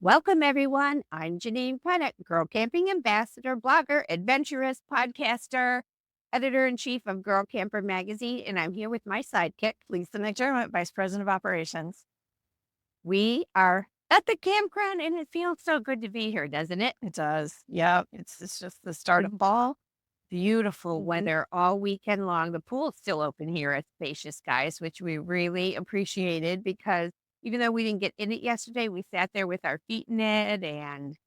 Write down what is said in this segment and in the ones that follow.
Welcome, everyone. I'm Janine Pettit, Girl Camping Ambassador, blogger, adventurous, podcaster, editor-in-chief of Girl Camper Magazine, and I'm here with my sidekick, Lisa McDermott, Vice President of Operations. We are at the campground, and it feels so good to be here, doesn't it? It does. Yeah. It's just the start of fall. Beautiful Mhm. weather all weekend long. The pool's still open here at Spacious Skies, which we really appreciated because even though we didn't get in it yesterday, we sat there with our feet in it and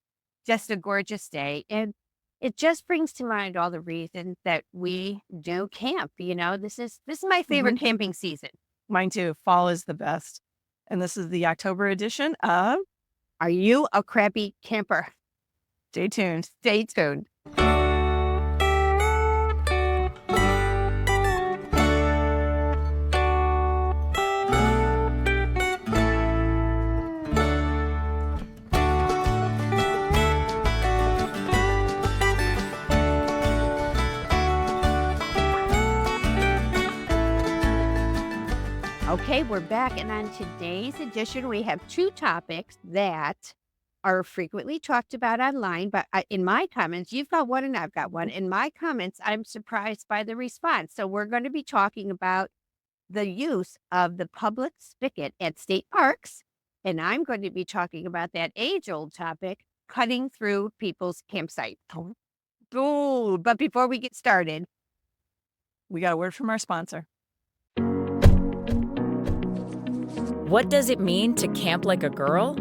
just a gorgeous day. And it just brings to mind all the reasons that we do camp. This is my favorite Mhm. camping season. Mine too. Fall is the best. And this is the October edition of Are you a crappy camper? Stay Tuned. Stay tuned. Okay, we're back. And on today's edition, we have two topics that are frequently talked about online. But in my comments, you've got one and I've got one. In my comments, I'm surprised by the response. So we're going to be talking about the use of the public spigot at state parks. And I'm going to be talking about that age-old topic, cutting through people's campsite. Ooh, but before we get started, We got a word from our sponsor. What does it mean to camp like a girl?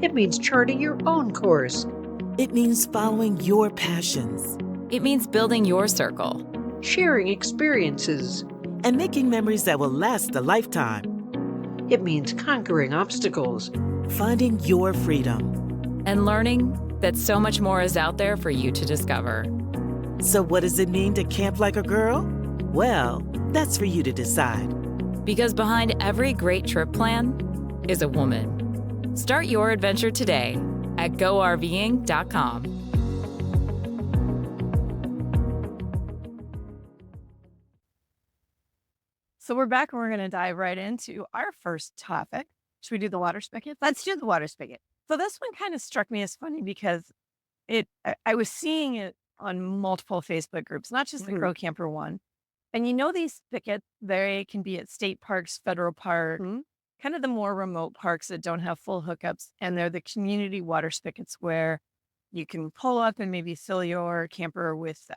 It means charting your own course, It means following your passions It means building your circle. sharing experiences. and making memories that will last a lifetime. It means conquering obstacles. Finding your freedom. And learning that so much more is out there for you to discover. So, what does it mean to camp like a girl? Well, that's for you to decide. Because behind every great trip plan is a woman. Start your adventure today at GoRVing.com. So we're back and we're going to dive right into our first topic. Should we do the water spigot? let's do the water spigot. So this one kind of struck me as funny because I was seeing it on multiple Facebook groups, not just the Mhm. Girl Camper one. And you know, these spigots, they can be at state parks, federal park, Mhm. kind of the more remote parks that don't have full hookups. And they're the community water spigots where you can pull up and maybe fill your camper with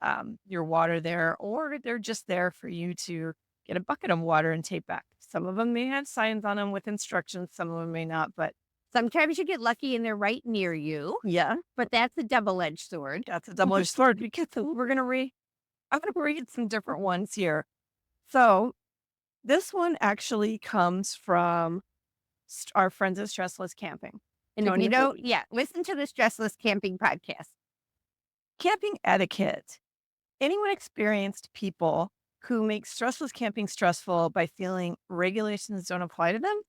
your water there, or they're just there for you to get a bucket of water and take back. Some of them may have signs on them with instructions, some of them may not, but Sometimes you get lucky and they're right near you, yeah, but that's a double-edged sword. that's a double-edged sword because I'm going to read some different ones here. So this one actually comes from our friends at Stressless Camping. And if you don't, listen to the Stressless Camping podcast. Camping etiquette. Anyone experienced people who make stressless camping stressful by feeling regulations don't apply to them?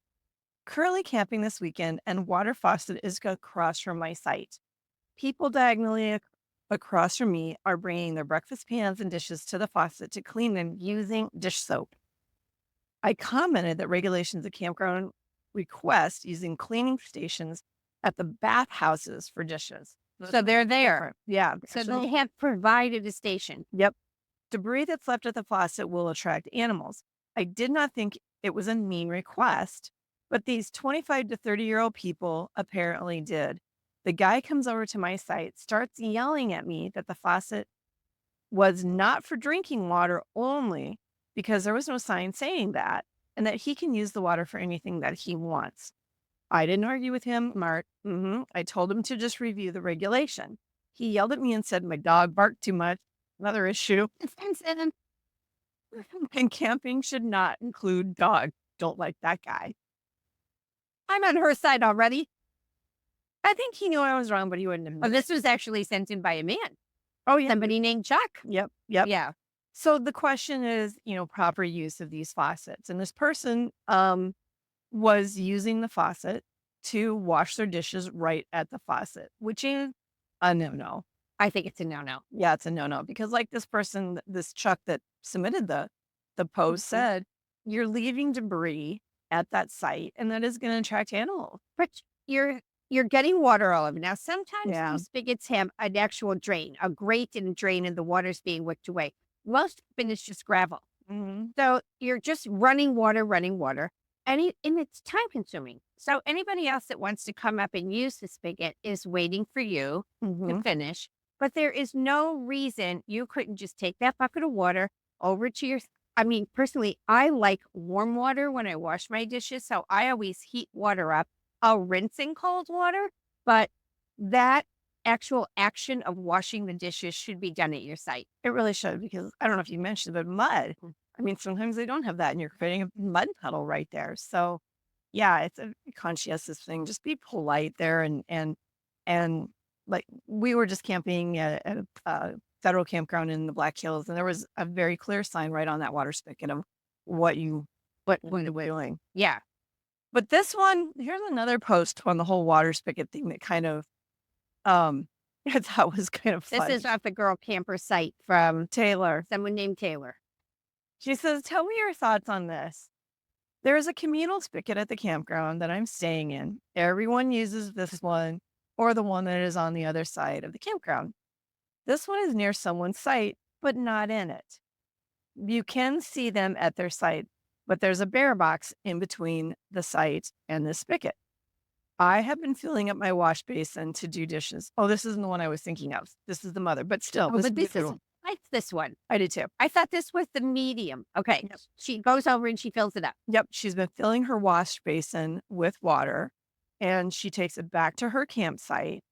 Currently camping this weekend and water faucet is across from my site. People diagonally across from me are bringing their breakfast pans and dishes to the faucet to clean them using dish soap. I commented that regulations at campground request using cleaning stations at the bathhouses for dishes. So they're there. Different. Yeah. So actually- they have provided a station. Yep. Debris that's left at the faucet will attract animals. I did not think it was a mean request, but these 25 to 30-year-old people apparently did. The guy comes over to my site, starts yelling at me that the faucet was not for drinking water only because there was no sign saying that, and that he can use the water for anything that he wants. I didn't argue with him, Mark. I told him to just review the regulation. He yelled at me and said my dog barked too much. Another issue. And camping should not include dogs. Don't like that guy. I'm on her side already. I think he knew I was wrong, but he wouldn't have Oh, known. this was actually sent in by a man, Oh, yeah. somebody named Chuck. Yep. Yeah. So the question is, proper use of these faucets. And this person was using the faucet to wash their dishes right at the faucet, which is a no-no. I think it's a no-no. Yeah, it's a no-no because like this person, this Chuck that submitted the post said, you're leaving debris at that site and that is going to attract animals. But you're you're getting water all over. Now, sometimes Yeah. some spigots have an actual drain, a grate and a drain, and the water's being wicked away. Most of it is just gravel. Hmm. So you're just running water, and it's time consuming. So anybody else that wants to come up and use the spigot is waiting for you to finish. But there is no reason you couldn't just take that bucket of water over to your. I mean, personally, I like warm water when I wash my dishes. So I always heat water up. I'll rinse in cold water, but that actual action of washing the dishes should be done at your site. It really should, because I don't know if you mentioned, but mud. I mean, sometimes they don't have that, and you're creating a mud puddle right there. So, yeah, it's a conscientious thing. Just be polite there, and like we were just camping at a federal campground in the Black Hills, and there was a very clear sign right on that water spigot of what you were doing. Yeah. But this one, here's another post on the whole water spigot thing that kind of I thought was kind of This funny. is off the Girl Camper site from Taylor. someone named Taylor. She says, "Tell me your thoughts on this. There is a communal spigot at the campground that I'm staying in. Everyone uses this one or the one that is on the other side of the campground. This one is near someone's site, but not in it. You can see them at their site, but there's a bear box in between the site and the spigot. I have been filling up my wash basin to do dishes." Oh, this isn't the one I was thinking of. This is the mother, but still, Oh, this but is this is, beautiful. I like this one. I did too. I thought this was the medium. Okay. Yep. She goes over and she fills it up. Yep, she's been filling her wash basin with water, and she takes it back to her campsite.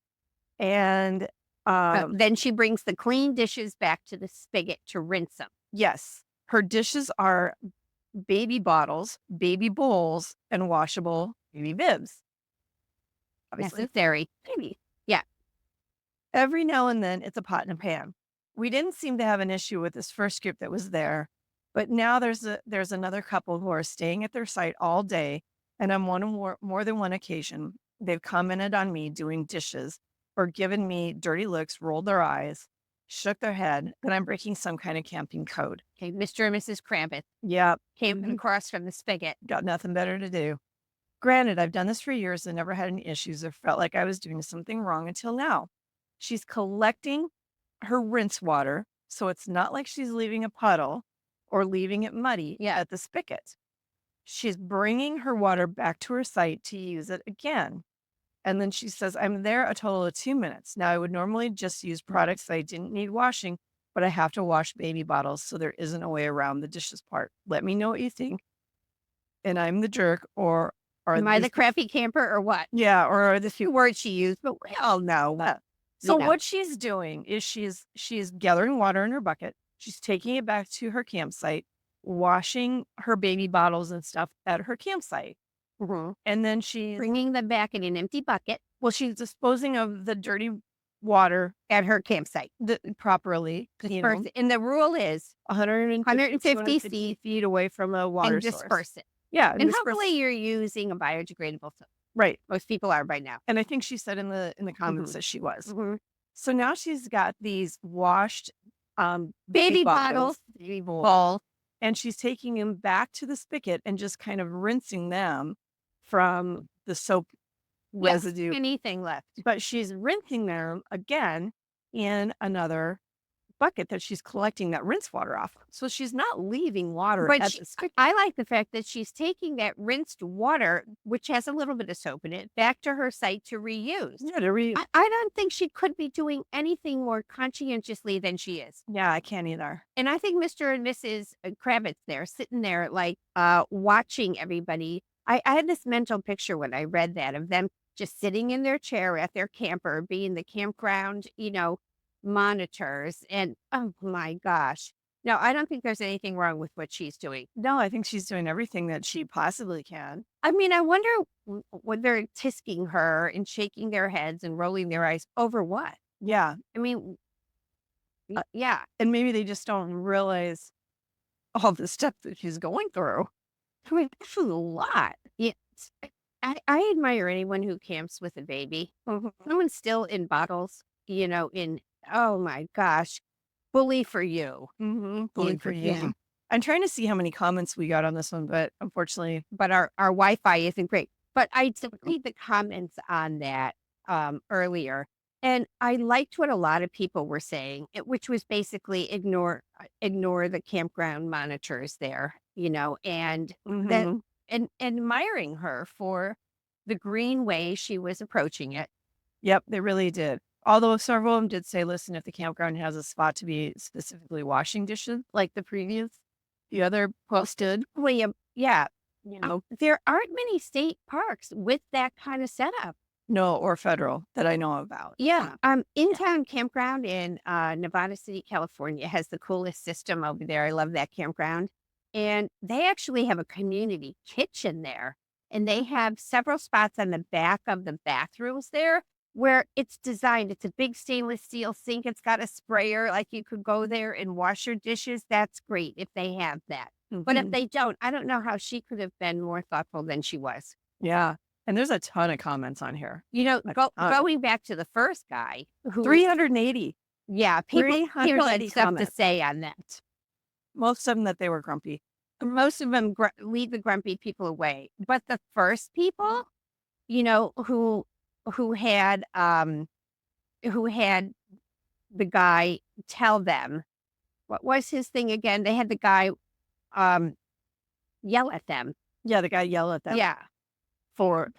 And Then she brings the clean dishes back to the spigot to rinse them. yes, her dishes are baby bottles, baby bowls, and washable baby bibs. Obviously, Necessary. baby. Yeah. Every now and then, it's a pot and a pan. We didn't seem to have an issue with this first group that was there, but now there's another couple who are staying at their site all day, and on more than one occasion, they've commented on me doing dishes or given me dirty looks, rolled their eyes, shook their head that I'm breaking some kind of camping code. Okay. Mr. and Mrs. Krampus Yep, came across from the spigot. got nothing better to do. Granted, I've done this for years and never had any issues or felt like I was doing something wrong until now. She's collecting her rinse water, so it's not like she's leaving a puddle or leaving it muddy at the spigot. She's bringing her water back to her site to use it again. And then she says, "I'm there a total of 2 minutes. Now, I would normally just use products that I didn't need washing, but I have to wash baby bottles, so there isn't a way around the dishes part. Let me know what you think. And I'm the jerk, or are Am I the these crappy camper or what? yeah, or are the Few words she used, but we all know. So know. what she's doing is she's gathering water in her bucket. She's taking it back to her campsite, washing her baby bottles and stuff at her campsite. Mhm. And then she's Bringing them back in an empty bucket she's disposing of the dirty water at her campsite. properly, And the rule is 150 feet feet away from a water and source. disperse it. Yeah, And hopefully you're using a biodegradable soap. right. Most people are by now. And I think she said in the comments Mhm. that she was. Mhm. So now she's got these washed Baby bottles, baby bowls, and she's taking them back to the spigot and just kind of rinsing them from the soap residue. anything left. But she's rinsing them again in another bucket that she's collecting that rinse water off of. So she's not leaving water But at she- the spigot. I like the fact that she's taking that rinsed water, which has a little bit of soap in it, back to her site to reuse. Yeah, to I don't think she could be doing anything more conscientiously than she is. yeah, I can't either. And I think Mr. and Mrs. Kravitz there, sitting there, like, watching everybody. I had this mental picture when I read that of them just sitting in their chair at their camper, being the campground, monitors. And oh my gosh. No, I don't think there's anything wrong with what she's doing. No, I think she's doing everything that she possibly can. I mean, I wonder when they're tisking her and shaking their heads and rolling their eyes over what? Yeah. I mean, yeah. And maybe they just don't realize all the stuff that she's going through. I mean, this is a lot. Yeah. I admire anyone who camps with a baby. Someone's still in bottles, oh my gosh, bully for you. Bully for you. I'm trying to see how many comments we got on this one, but unfortunately, But our Wi-Fi isn't great. But I did read the comments on that earlier, and I liked what a lot of people were saying, which was basically ignore the campground monitors there, and that Mhm. and admiring her for the green way she was approaching it. Yep, they really did. Although several of them did say, listen, if the campground has a spot to be specifically washing dishes, like the other posted, William, yeah, you know, there aren't many state parks with that kind of setup. no, or federal that I know about. Yeah, in-town campground in, Nevada City, California has the coolest system over there. I love that campground, and they actually have a community kitchen there, and they have several spots on the back of the bathrooms there where it's designed. It's a big stainless steel sink. It's got a sprayer, like, you could go there and wash your dishes. That's great if they have that, but if Mhm. they don't, I don't know how she could have been more thoughtful than she was. Yeah. And there's a ton of comments on here. A ton. Going back to the first guy who 380. yeah, people had 380 stuff to comments. say on that. Most of them that they were grumpy. Most of them lead the grumpy people away, but the first people, who had, who had the guy tell them what was his thing again? They had the guy, um, yell at them. Yeah, the guy yelled at them Yeah. for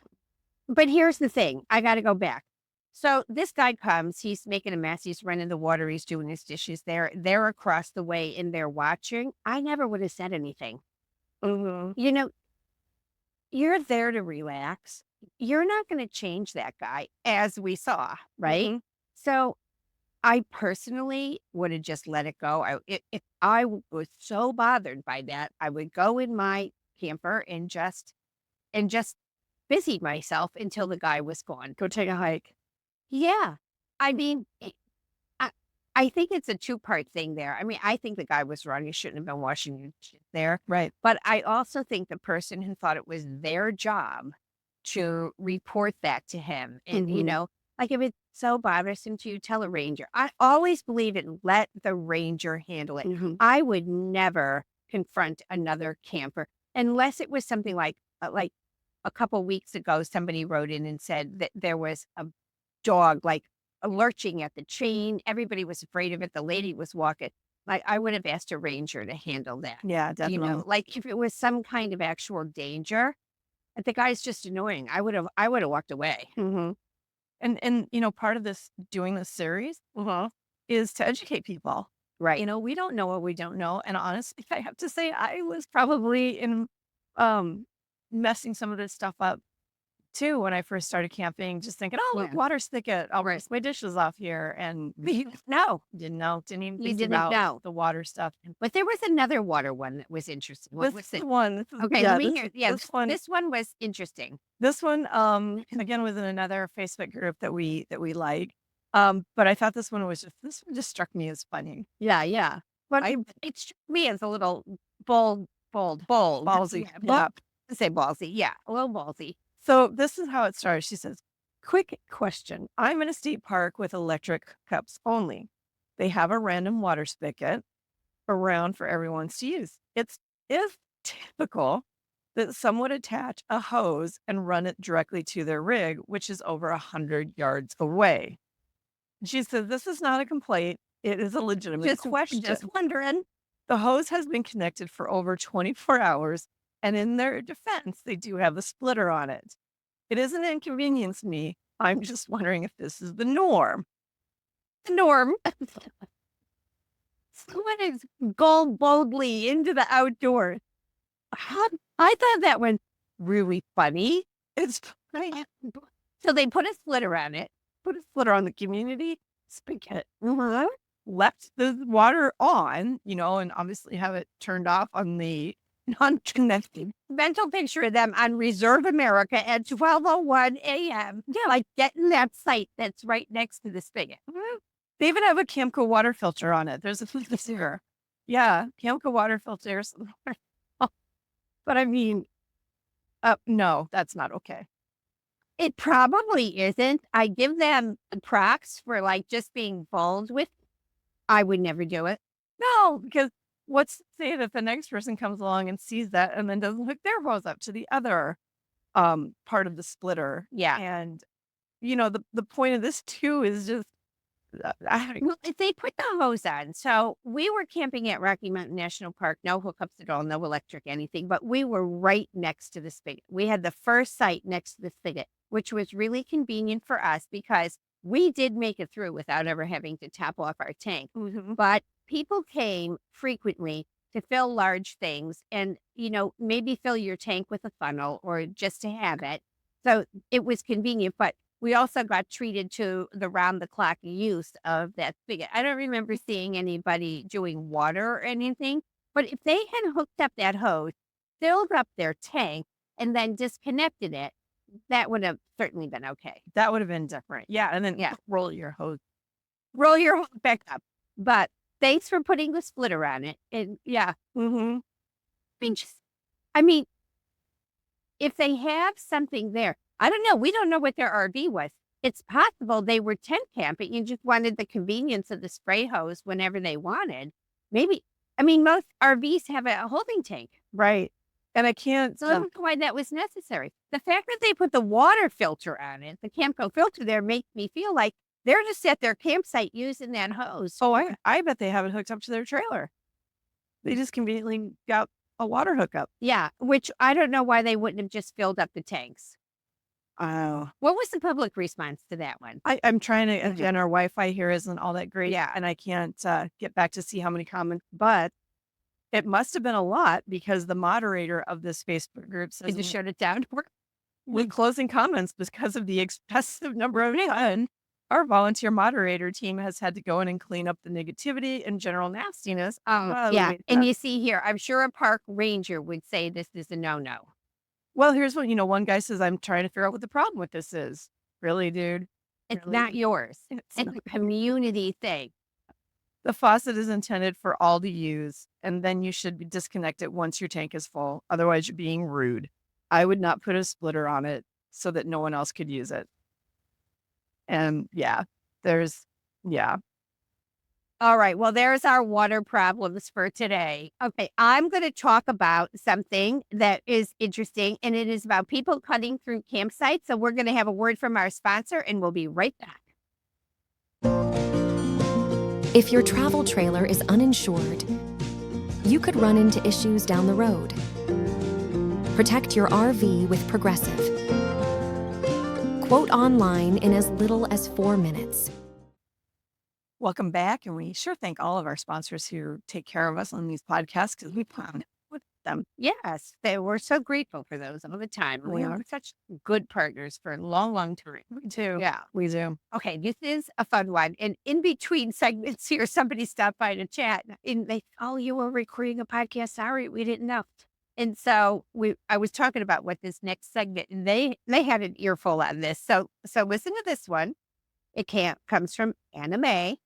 But here's the thing, I gotta go back. So this guy comes, he's making a mess, he's running the water, he's doing his dishes there. They're across the way and they're watching. I never would have said anything. Mhm. You know, you're there to relax. You're not gonna change that guy, as we saw, right? Mhm. So I personally would have just let it go. If I was so bothered by that, I would go in my camper and just busy myself until the guy was gone. Go take a hike. Yeah. I mean, I I think it's a two-part thing there. I mean, I think the guy was wrong. He shouldn't have been washing your shit there. Right. But I also think the person who thought it was their job to report that to him and, Mhm. like if it's so bothersome to you, tell a ranger. I always believe in let the ranger handle it. Mhm. I would never confront another camper unless it was something like a couple weeks ago, somebody wrote in and said that there was a dog like lurching at the chain. Everybody was afraid of it. The lady was walking. Like I would have asked a ranger to handle that. Yeah, definitely. Like if it was some kind of actual danger, and the guy's just annoying. I would have walked away. Mhm. And part of this doing this series is to educate people. Right. We don't know what we don't know. And honestly, I have to say I was probably in messing some of this stuff up too when I first started camping, just thinking, oh, look, Yeah. water spigot. I'll Right. rinse my dishes off here. And No, didn't know, didn't even you think didn't about know. the water stuff. But there was another water one that was interesting. What This was is it? one. Okay, Yeah, let me hear. Yeah, this one. this one was interesting. This one, again, was in another Facebook group that we like. But I thought this one just struck me as funny. Yeah, yeah. But I it struck me as a little bold. Ballsy. Yeah, Yeah. to say ballsy. Yeah, a little ballsy. So this is how it started. She says, quick question. I'm in a state park with electric cups only. They have a random water spigot around for everyone's to use. It's typical that some would attach a hose and run it directly to their rig, which is over 100 yards away. She says, this is not a complaint. It is a legitimate question. Just wondering. The hose has been connected for over 24 hours, and in their defense, they do have a splitter on it. It isn't inconvenienced me. I'm just wondering if this is the norm. The norm. Someone is go boldly into the outdoors. I thought that was really funny. It's funny. So they put a splitter on it. Put a splitter on the community spigot, Mhm. left the water on, and obviously have it turned off on the non-connected. Mental picture of them on Reserve America at 12:01 a.m. Yeah, like getting that site that's right next to the spigot. They even have a Camco water filter on it. There's a here. Yeah, Camco water filters. But I mean, no, that's not okay. It probably isn't. I give them props for like just being bold with. I would never do it. No, because what's to say that the next person comes along and sees that and then doesn't hook their hose up to the other part of the splitter. Yeah. And, the point of this too is just, Well, if they put the hose on. So we were camping at Rocky Mountain National Park, no hookups at all, no electric, anything, but we were right next to the spigot. We had the first site next to the spigot, which was really convenient for us because we did make it through without ever having to top off our tank. Mhm. But people came frequently to fill large things and, maybe fill your tank with a funnel or just to have it. So it was convenient, but we also got treated to the round the clock use of that spigot. I don't remember seeing anybody doing water or anything, but if they had hooked up that hose, filled up their tank, and then disconnected it, that would have certainly been okay. That would have been different. Yeah. And then Yeah. roll your hose. Roll your hose back up. But thanks for putting the splitter on it. And yeah, Mm-hmm. I mean, if they have something there, I don't know. We don't know what their RV was. It's possible they were tent camping and just wanted the convenience of the spray hose whenever they wanted. Maybe, most RVs have a holding tank. Right. And I can't. So I don't know why that was necessary. The fact that they put the water filter on it, the Camco filter there, makes me feel like they're just at their campsite using that hose. Oh, I bet they have it hooked up to their trailer. They just conveniently got a water hookup. Yeah, which I don't know why they wouldn't have just filled up the tanks. Oh. What was the public response to that one? I'm trying to, again, our Wi-Fi here isn't all that great. Yeah. And I can't get back to see how many comments, but it must have been a lot because the moderator of this Facebook group They says just shut it down. we're closing comments because of the excessive number of fun. Our volunteer moderator team has had to go in and clean up the negativity and general nastiness. Yeah. And you see here, I'm sure a park ranger would say this is a no-no. Well, here's what, one guy says, I'm trying to figure out what the problem with this is. Really, dude? It's Really? not yours. It's It's not. a community thing. The faucet is intended for all to use, and then you should disconnect it once your tank is full. Otherwise, you're being rude. I would not put a splitter on it so that no one else could use it. And yeah. All right. Well, there's our water problems for today. Okay. I'm going to talk about something that is interesting, and it is about people cutting through campsites. So we're going to have a word from our sponsor, and we'll be right back. If your travel trailer is uninsured, you could run into issues down the road. Protect your RV with Progressive. Quote online in as little as 4 minutes. Welcome back. And we sure thank all of our sponsors who take care of us on these podcasts because we plan with them. Yes. We're so grateful for those all the time. We We are. are such good partners for a long, long time. We do. Yeah. We do. Okay, this is a fun one. And in between segments here, somebody stopped by to chat and you were recording a podcast. Sorry, we didn't know. And so I was talking about what this next segment, and they had an earful on this. So listen to this one. It comes from Anna Mae.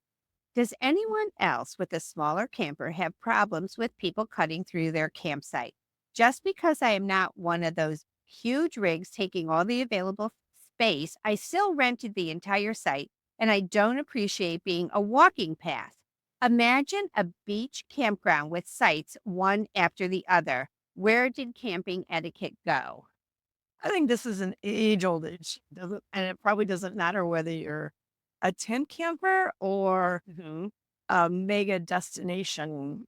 Does anyone else with a smaller camper have problems with people cutting through their campsite? Just because I am not one of those huge rigs taking all the available space, I still rented the entire site, and I don't appreciate being a walking path. Imagine a beach campground with sites one after the other. Where did camping etiquette go? I think this is an age-old issue, and it probably doesn't matter whether you're a tent camper or a mega destination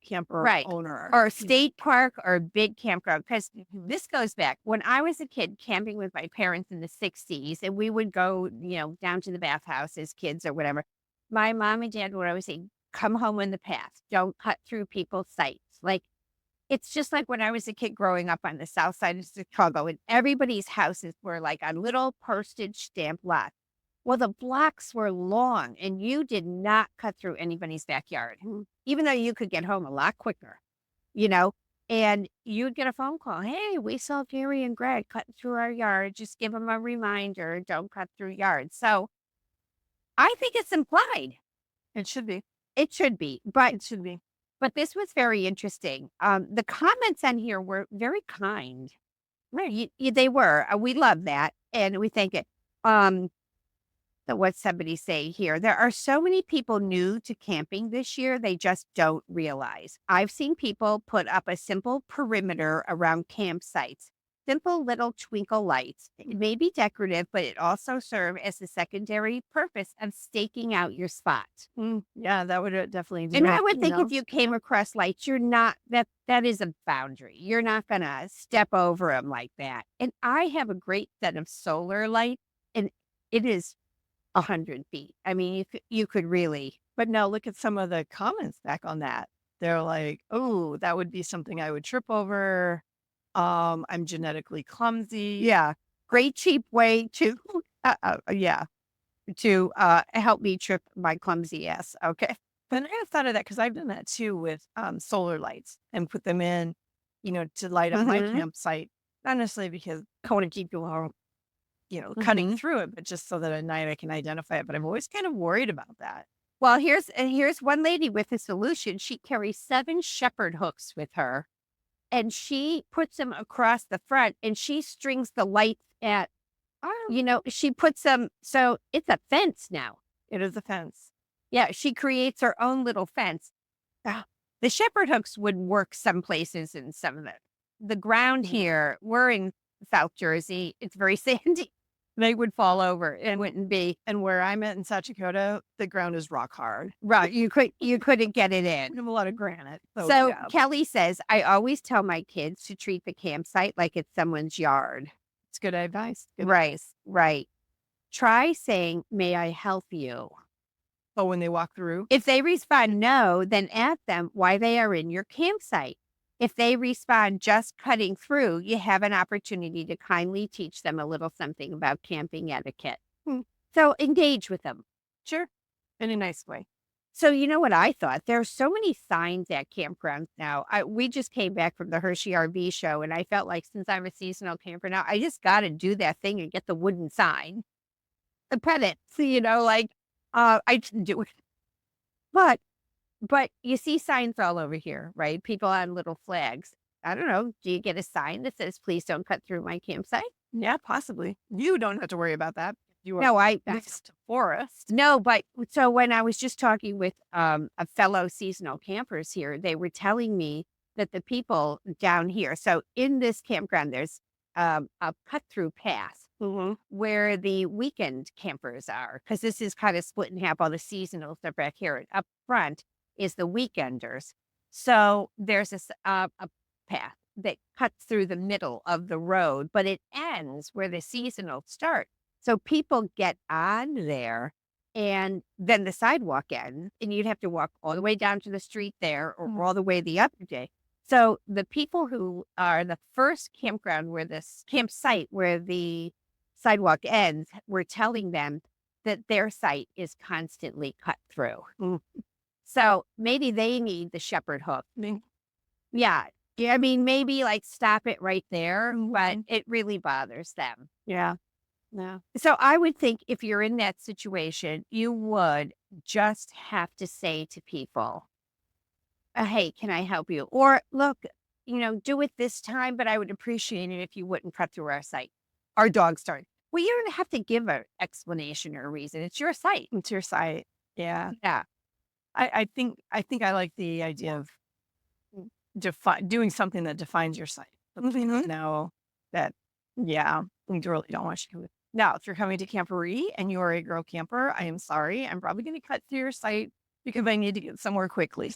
camper Right. owner. Or a state park or a big campground. Because this goes back when I was a kid camping with my parents in the 60s, and we would go, down to the bathhouse as kids or whatever. My mom and dad would always say, come home in the path. Don't cut through people's sites. Like, it's just like when I was a kid growing up on the south side of Chicago, and everybody's houses were like on little postage stamp lots. Well, the blocks were long, and you did not cut through anybody's backyard, even though you could get home a lot quicker, and you'd get a phone call. Hey, we saw Gary and Greg cutting through our yard. Just give them a reminder. Don't cut through yards. So I think it's implied. It should be. It should be, but It should be. this was very interesting. The comments on here were very kind. Right, they were. We love that, and we thank it. So what's somebody say here? There are so many people new to camping this year, they just don't realize. I've seen people put up a simple perimeter around campsites. simple little twinkle lights. It may be decorative, but it also serve as the secondary purpose of staking out your spot. Yeah, that would definitely do And it, I would you think know? if you came across lights, you're not that is a boundary. You're not gonna step over them like that. And I have a great set of solar lights, and it is 100 feet. I mean, you could really. But now look at some of the comments back on that. They're like, "Oh, that would be something I would trip over. I'm genetically clumsy." Yeah, great cheap way to, yeah, to help me trip my clumsy ass. Okay. And I have thought of that because I've done that too with solar lights and put them in, to light up my Mhm. campsite. Not necessarily because I want to keep you home. cutting Mhm. through it, but just so that at night I can identify it. But I'm always kind of worried about that. Well, here's one lady with a solution. She carries 7 shepherd hooks with her, and she puts them across the front, and she strings the lights at. She puts them so it's a fence now. It is a fence. Yeah, she creates her own little fence. The shepherd hooks would work some places and some of it. The ground here, we're in South Jersey. It's very sandy. They would fall over. It wouldn't be And where I'm at in South Dakota, the ground is rock hard. right. You couldn't get it We in. have a lot of granite. So Yeah, Kelly says, I always tell my kids to treat the campsite like it's someone's yard. it's good advice. Good Right, advice. right. Try saying, may I help you? Oh, when they walk through, If they respond no, then ask them why they are in your campsite. If they respond just cutting through, you have an opportunity to kindly teach them a little something about camping etiquette. Hmm. So engage with them. sure, in a nice way. So you know what I thought? There are so many signs at campgrounds now. We just came back from the Hershey RV show, and I felt like since I'm a seasonal camper now, I just got to do that thing and get the wooden sign, the pennant. So, I didn't do it, but you see signs all over here, right? People on little flags. I don't know. Do you get a sign that says, please don't cut through my campsite? Yeah, possibly. You don't have to worry about that. You are No, next to forest. no, but so when I was just talking with a fellow seasonal campers here, they were telling me that the people down here, so in this campground, there's a cut through path where the weekend campers are, because this is kind of split in half. All the seasonals are back here. And up front is the weekenders. So there's a path that cuts through the middle of the road, but it ends where the seasonals start. So people get on there and then the sidewalk ends, and you'd have to walk all the way down to the street there or all the way the other day. So the people who are the first campground where this campsite where the sidewalk ends, we're telling them that their site is constantly cut through. So maybe they need the shepherd hook. Yeah. Yeah. I mean, maybe like stop it right there, but it really bothers them. Yeah. Yeah. So I would think if you're in that situation, you would just have to say to people, hey, can I help you? Or look, do it this time, but I would appreciate it if you wouldn't cut through our site. Our dog started. Well, you don't have to give an explanation or a reason. It's your site. It's your site. Yeah. Yeah. I think I like the idea of doing something that defines your site. Know that, yeah, we really don't want you to. Now, if you're coming to Camporee and you are a girl camper, I am sorry. I'm probably going to cut through your site because I need to get somewhere quickly.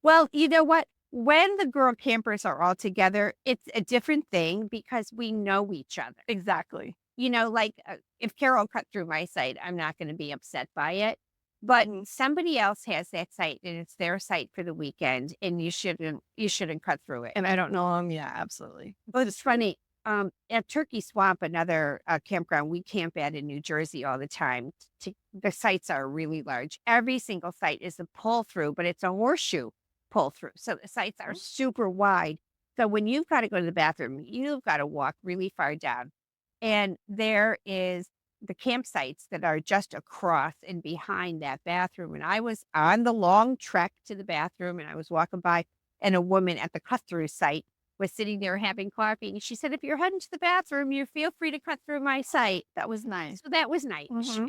Well, you know what? When the girl campers are all together, it's a different thing because we know each other. Exactly. If Carol cut through my site, I'm not going to be upset by it. But somebody else has that site and it's their site for the weekend, and you shouldn't cut through it. And I don't know them. Yeah, absolutely. But it's funny. At Turkey Swamp, another campground we camp at in New Jersey all the time. The sites are really large. Every single site is a pull through, but it's a horseshoe pull through. So the sites are super wide. So when you've got to go to the bathroom, you've got to walk really far down. And there is the campsites that are just across and behind that bathroom. And I was on the long trek to the bathroom and I was walking by, and a woman at the cut through site was sitting there having coffee. And she said, if you're heading to the bathroom, you feel free to cut through my site. That was nice. So that was nice.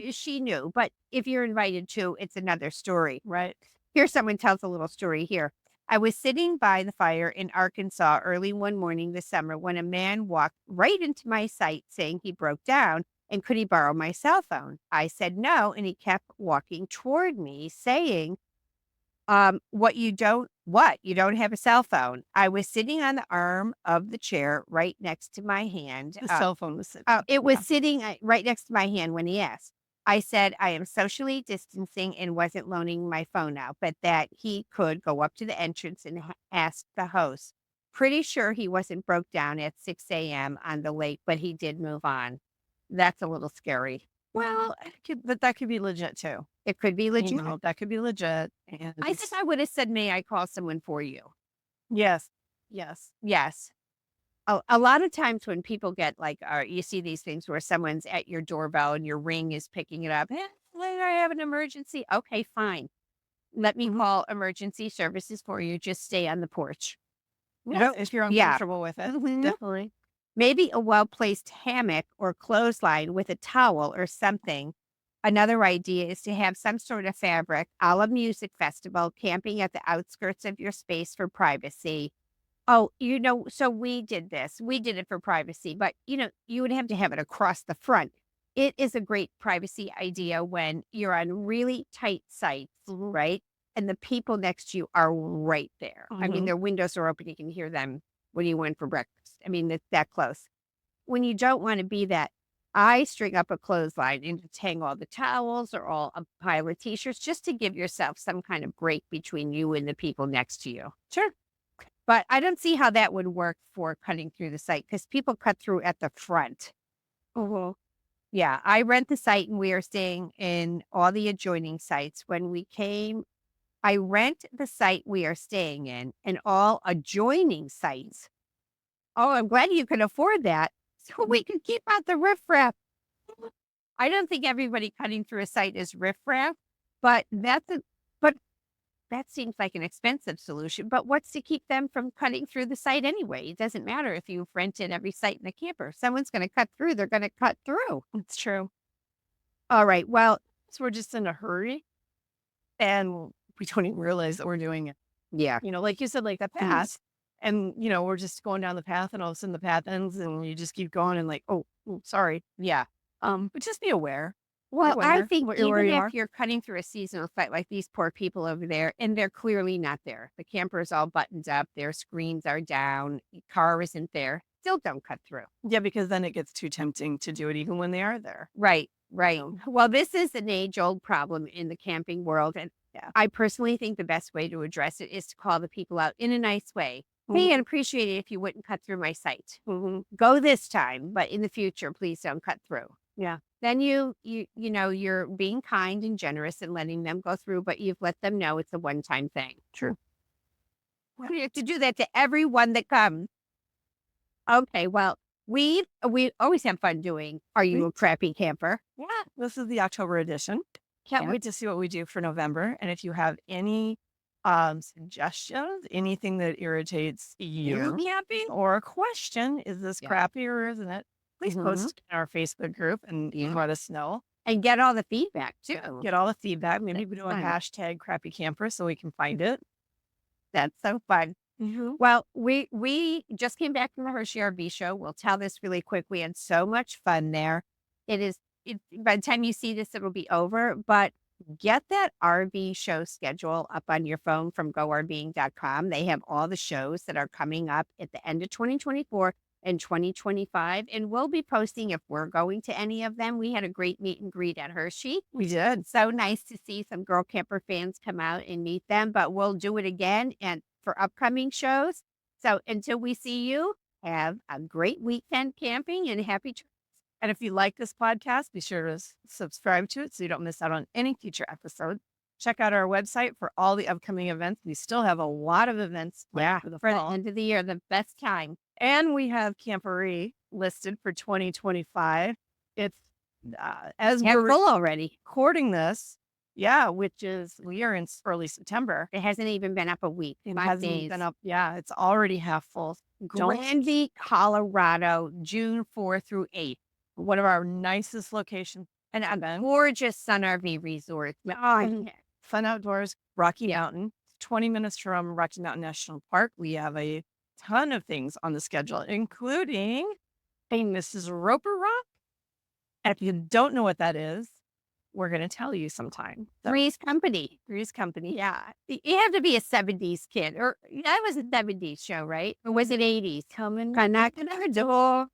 She knew. But if you're invited to, it's another story. Right. Here, someone tells a little story here. I was sitting by the fire in Arkansas early one morning this summer when a man walked right into my sight saying he broke down and could he borrow my cell phone? I said no, and he kept walking toward me saying, what? You don't have a cell phone. I was sitting on the arm of the chair right next to my hand. The cell phone was sitting. It was sitting right next to my hand when he asked. I said I am socially distancing and wasn't loaning my phone out, but that he could go up to the entrance and ask the host. Pretty sure he wasn't broke down at 6 a.m. on the lake, but he did move on. That's a little scary. Well, but that could be legit too. It could be legit. That could be legit. And I think I would have said, may I call someone for you? yes. Yes. A lot of times when people get like, you see these things where someone's at your doorbell and your ring is picking it up. I have an emergency. Okay, fine. Let me call emergency services for you. Just stay on the porch. If you're uncomfortable with it, definitely. Maybe a well-placed hammock or clothesline with a towel or something. Another idea is to have some sort of fabric, a la music festival, camping at the outskirts of your space for privacy. Oh, so we did this. We did it for privacy, but you would have to have it across the front. It is a great privacy idea when you're on really tight sites, right? And the people next to you are right there. I mean, their windows are open. You can hear them when you went for breakfast. I mean, it's that close. When you don't want to be that, I string up a clothesline and just hang all the towels or all a pile of t-shirts just to give yourself some kind of break between you and the people next to you. Sure. But I don't see how that would work for cutting through the site because people cut through at the front. Yeah, I rent the site and we are staying in all the adjoining sites. When we came, I rent the site we are staying in and all adjoining sites. Oh, I'm glad you can afford that. So we can keep out the riffraff. I don't think everybody cutting through a site is riffraff, but that seems like an expensive solution. But what's to keep them from cutting through the site anyway? It doesn't matter if you've rented every site in the camper. If someone's going to cut through, they're going to cut through. It's true. All right. Well, so we're just in a hurry and we don't even realize that we're doing it. Yeah. Like you said, like the path. And, we're just going down the path and all of a sudden the path ends and you just keep going and like, oh, sorry. Yeah. But just be aware. Well, I think even you if you're cutting through a seasonal site like these poor people over there, and they're clearly not there. The camper is all buttoned up. Their screens are down. The car isn't there. Still don't cut through. Yeah, because then it gets too tempting to do it even when they are there. Right. Well, this is an age-old problem in the camping world. And I personally think the best way to address it is to call the people out in a nice way. Hey, I'd appreciate it if you wouldn't cut through my site. Go this time, but in the future, please don't cut through. Yeah. Then you're being kind and generous and letting them go through, but you've let them know it's a one-time thing. True. We have to do that to everyone that comes. Okay, well, we always have fun doing Are You a Crappy Camper? Yeah. This is the October edition. Can't wait to see what we do for November. And if you have any suggestions, anything that irritates you camping, or a question, is this crappy or isn't it? Please post in our Facebook group and let us know. And get all the feedback too. Get all the feedback. Maybe we do a hashtag crappy camper so we can find it. That's so fun. Well, we just came back from the Hershey RV show. We'll tell this really quick. We had so much fun there. By the time you see this, it'll be over. But get that RV show schedule up on your phone from GoRVing.com. They have all the shows that are coming up at the end of 2024 and 2025. And we'll be posting if we're going to any of them. We had a great meet and greet at Hershey. We did. So nice to see some Girl Camper fans come out and meet them. But we'll do it again and for upcoming shows. So until we see you, have a great weekend camping and happy trips. And if you like this podcast, be sure to subscribe to it so you don't miss out on any future episodes. Check out our website for all the upcoming events. We still have a lot of events for the end of the year, the best time. And we have Camporee listed for 2025. It's as we're full already. Recording this, which is we are in early September. It hasn't even been up a week. It hasn't been up. Yeah, it's already half full. Granby, Colorado, June 4th through 8th. One of our nicest locations. And a gorgeous Sun RV resort. Fun outdoors, Rocky Mountain. 20 minutes from Rocky Mountain National Park. We have a ton of things on the schedule, including a Mrs. Roper Rock. And if you don't know what that is, we're going to tell you sometime. So, Three's Company. Three's Company. Yeah. You have to be a 70s kid. Or that was a 70s show, right? Or was it 80s? Come knock on our door.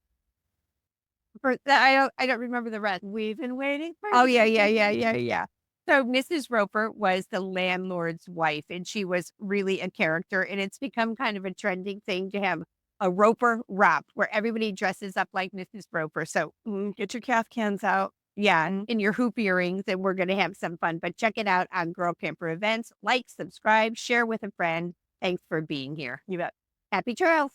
For that, I don't remember the rest. We've been waiting for Oh, you. yeah. So Mrs. Roper was the landlord's wife, and she was really a character. And it's become kind of a trending thing to have a Roper Rop where everybody dresses up like Mrs. Roper. So Get your calf cans out. yeah, and your hoop earrings, and we're going to have some fun. But check it out on Girl Camper Events. Like, subscribe, share with a friend. Thanks for being here. You bet. Happy trails.